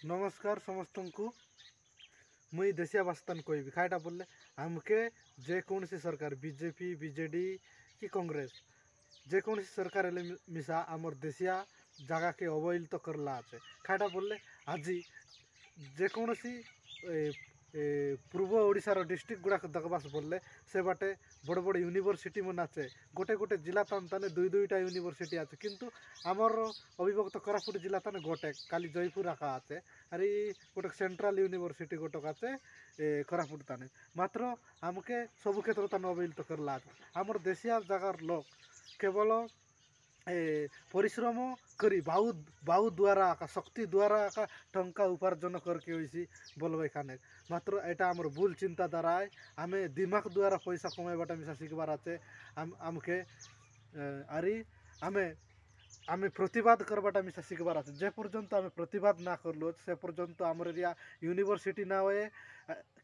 नमस्कार समस्त को मुई देशिया बास्तान कहबी खाटा बोले आमके जेकोसी सरकार बीजेपी बीजेडी कि कांग्रेस जेकोसी सरकार हेले मिसा आमर देशिया जगह के अवहेलित करला आछे खाटा बोले आज जेकोसी पूर्व ओडिशार डिस्ट्रिक्ट गुड़ाक देखबास बोले से बाटे बड़ बड़ यूनिवर्सिटी मन आछे गोटे गोटे जिला तान ताने दुई दुईटा यूनिवर्सिटी आछे किंतु आमर अविभक्त कोरापुट जिला ताने गोटे खाली जयपुर आका आछे अरे गोटे सेंट्रल यूनिवर्सिटी गोटक आछे कोरापुट ताने मात्र आमके सब क्षेत्र ताने अवहेलित करला आमर देशिया जगार लोक केवल परिश्रम करी बाहु द्वारा का शक्ति द्वारा का टंका उपार्जन करके होइसी बोलबे खाने मात्र एटा आमर भूल चिंताधारा है आमे दिमाग द्वारा पैसा कमाइबाटा मिसा शिखबार आछे आमके आरी आमे आमे प्रतिवाद करवाटा मिसा शिखबार आछे जे पर्यंत आमे प्रतिवाद ना करलो से पर्यंत आमर एरिया यूनिवर्सिटी ना होए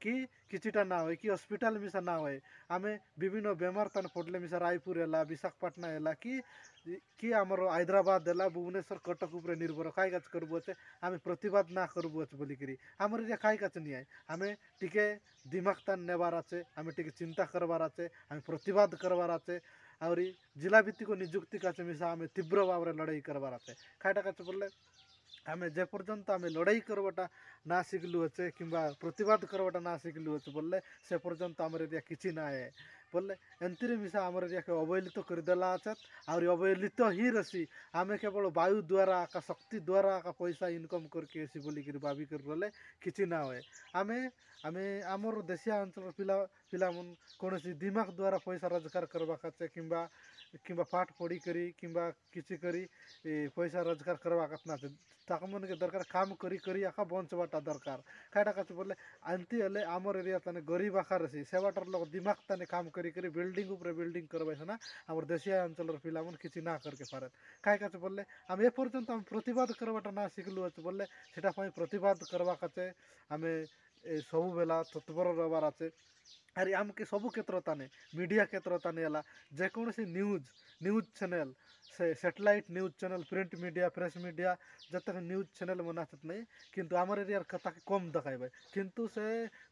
कि किछिटा ना होए कि हॉस्पिटल मिसा ना होए आमे विभिन्न बेमार तान पड़ले मिसा रायपुर एला विशाखापट्टना एला कि आमर हैदराबाद एला भुवनेश्वर कटक उपरे निर्भर काई काज करबो छे आमे प्रतिवाद ना करबो छे बोली करी आमर एरिया काई काज नहीं आए आमे टिके दिमाग तान नेबार आछे आमे टिके चिंता करबार आछे आमे प्रतिवाद करबार आछे आहरी जिला भित्तिक निजुक्ति काचे मिसा आमे तीव्र भाव में लड़ाई करबार आछे खाटा काचे बोले आमे जे पर्यंत आमे लड़ाई करवाटा ना शिखलु अच्छे कि प्रतिवाद करवाटा ना शिखलु अच्छे बोले से पर्यंत आमर एरिया किछि ना है बोले एंती मिसा आमर एरिया के अवहेलित करदेला आछत और अवहेलित ही रसी आमे केवल वायु द्वारा का शक्ति द्वारा का पैसा इनकम करके ऐसी बोली कर भाभी कर बोले किछि ना होए आमे आमे आमर देशिया अंचल पिला पिला मन कोनोसी दिमाग द्वारा पैसा रोजगार करबा खाचे किंबा पाठ पढ़ी करी किंबा किछि करी पैसा रोजगार करवा कतना ताका मन के दरकार काम करी करी आका बंचवाटा दरकार खाटा काचे बोले अंति हेले आमर एरिया ताने गरीब आखा रसी सेवाटर लोग दिमाग ताने काम करी करी बिल्डिंग ऊपर बिल्डिंग करबाइस ना आमर देशिया अंचल पिला मन किछि ना करके पारे काई काचे बोले आमे ए पर्यंत आम प्रतिवाद करवाटा ना शिखलु अच्छे बोले सेटा पई प्रतिवाद करवा काचे आमे सब बेला तत्पर रहबार आछे अरे आमके सब क्षेत्र ताने मीडिया क्षेत्र ताने एला जेकोसी न्यूज चैनल से satellite news channel print media press media जतक न्यूज चैनल मनात नहीं किंतु आमर एरिया कथा कम देखाइबे किंतु से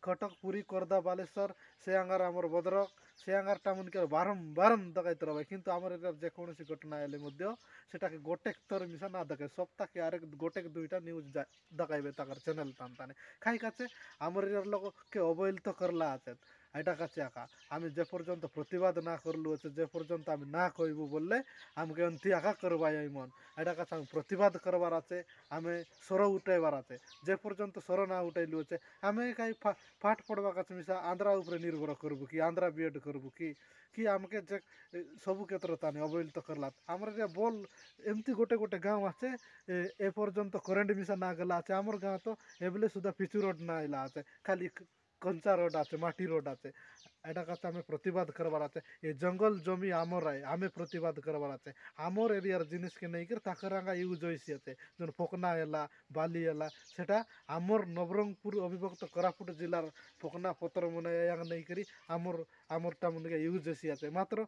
कटक पुरी खोर्धा बालेश्वर से आंगार आमर भद्रक से आंगार टाउन के बारम देखाइत रहे किंतु आमर एरिया जेकोसी घटना हेले मध्य सेटाके गोटे तर मिसा ना देखाय सप्ताह के आरे गोटे दुईटा न्यूज देखाइबे ताकर चैनल तान ताने खाई काचे आमर एरिया लोग के अवहेलित करला आछे एटा काचे आका आमे जे पर्यंत प्रतिवाद ना करलु अच्छे जे पर्यंत आमे ना कहबू बोलले आमके अंति आका करबाई मन एटा काचे आमे प्रतिवाद करबार आछे आमे स्वर उठाइबार आछे जे पर्यंत स्वर ना उठाइलु अच्छे आमे काई पाठ पढ़वा काचे मिसा आंध्रा उपरे निर्भर करबू कि आंध्रा बीएड करबू कि आमके जे सब क्षेत्र ताने अवहेलित करला आमर जे बोल एमती गोटे गोटे गाँव आछे ए पर्यंत करेंट मिसा ना गला आछे आमर गाँव तो एबले सुधा पिचु रोड ना आइला आछे खाली कंचा रोड आछे माटी रोड आछे एटा काचे आमे प्रतिवाद करबार आछे ए जंगल जमी आमर आए आमे प्रतिवाद करबार आछे आमर एरियार जिनिस के नहीं कर ताकरांगा यूज होइसी आछे जन पोकना एला बाली एला सेटा आमर नवरंगपुर अविभक्त कोरापुट जिलार पोकना पतर मन यांग नहीं करी आमर आमरटा मन के यूज होइसी आछे मात्र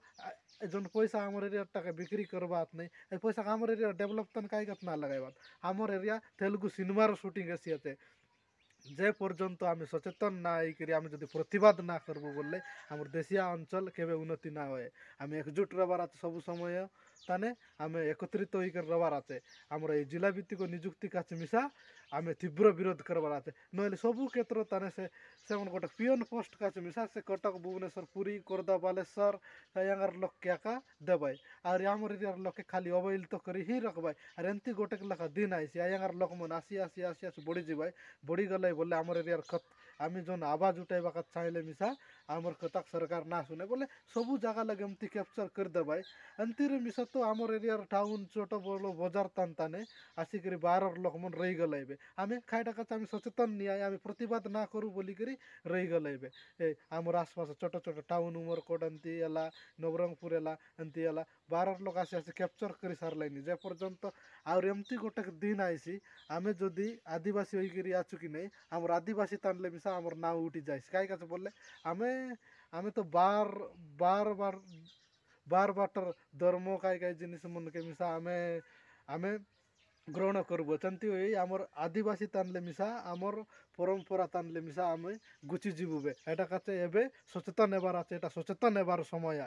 जन पैसा आमर एरिया टाके बिक्री करबात नहीं ए पैसा आमर एरिया डेवलप तन काई कतना लगाइबात आमर एरिया तेलुगु सिनेमार शूटिंग ऐसी आछे जे पर्यंत आम सचेतन ना करी आम जब प्रतिवाद ना करबो बोले आमर देशिया अंचल केबे उन्नति ना होए आम एकजुट रबार आछे सब समय ताने आम एकत्रित होकर रबार आछे आमर ए जिला भित्तिक निजुक्ति काचे मिसा आम तीव्र विरोध करबार आछे नहले सबु क्षेत्र ताने से गोटे पियन पोस्ट काचे मिसा से कटक भुवनेश्वर पुरी खोर्धा बालेश्वर यांगार लोक क्या देबाई और आमर एरियार लोक खाली अवहेलित करी ही रखबाई और एमती गोटे लेखा दिन आईसी यांगार लोक मन आसी आसी आसी आसी बढ़ी जाबाई बढ़ी गले बोले आमर एरियार आम जो आवाज उठाइबा का चाहले मिसा आमर कथा सरकार ना सुने बोले सबू जगह लगे एमती कैप्चर कर देबाई एमती मिसा तो आमर एरियार टाउन छोट बड़ो बजार तान ताने आसिक बाहर लोक मन रही गलाइबे आमे खाइटा का आम सचेतन नहीं आए आम प्रतिवाद ना करूँ बोली करी रही गलाइबे ए आमर आसपास छोट छोट टाउन उमरकोट एमती एला नवरंगपुर एला एमती एला बाहर लोक आसी आसी कैप्चर कर सारे जे पर्यंत आउर एमती गोटे दिन आईसी आमे जदि आदिवासी होइकरी आछु कि नहीं आमर आदिवासी तानले मिसा आमर नाव उठी जाइस काई काचे बोले आमे आमे तो बार बार बार बार बाटर धर्म काई काई जिनिस मन के मिसा आमे आमे ଗ୍ରହଣ କରିବ ସେମିତି ହୋଇ ଆମର ଆଦିବାସୀ ତାନଲେ ମିଶା ଆମର ପରମ୍ପରା ତାନଲେ ମିଶା ଆମେ ଗୁଚି ଯିବୁ ବେ ଏଟା କାছে ଏବେ ସଚେତନ ହେବାର ଅଛି ଏଟା ସଚେତନ ହେବାର ସମୟ